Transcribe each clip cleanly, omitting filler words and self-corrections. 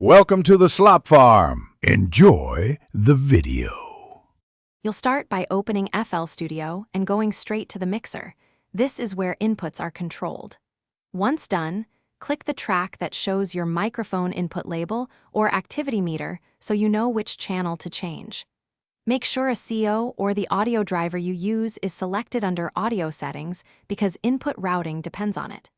Welcome to the Slop Farm. Enjoy the video. You'll start by opening FL Studio and going straight to the mixer. This is where inputs are controlled. Once done, click the track that shows your microphone input label or activity meter so you know which channel to change. Make sure a CO or the audio driver you use is selected under Audio Settings because input routing depends on it.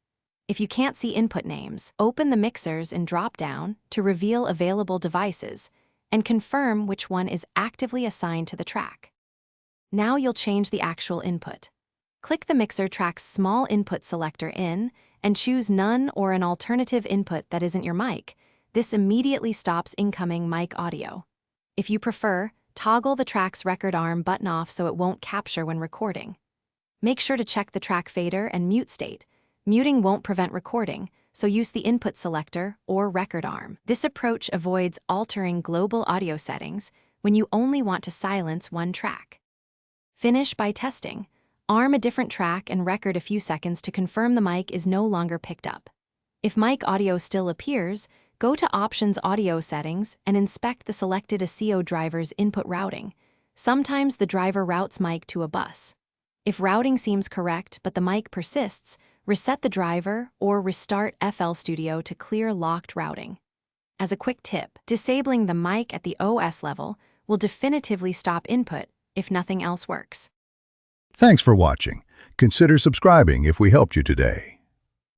If you can't see input names, open the mixers in drop-down to reveal available devices and confirm which one is actively assigned to the track. Now you'll change the actual input. Click the mixer track's small input selector in and choose none or an alternative input that isn't your mic. This immediately stops incoming mic audio. If you prefer, toggle the track's record arm button off so it won't capture when recording. Make sure to check the track fader and mute state. Muting won't prevent recording, so use the input selector or record arm. This approach avoids altering global audio settings when you only want to silence one track. Finish by testing. Arm a different track and record a few seconds to confirm the mic is no longer picked up. If mic audio still appears, go to Options Audio Settings and inspect the selected ASIO driver's input routing. Sometimes the driver routes mic to a bus. If routing seems correct but the mic persists, reset the driver or restart FL Studio to clear locked routing. As a quick tip, disabling the mic at the OS level will definitively stop input if nothing else works. Thanks for watching. Consider subscribing if we helped you today.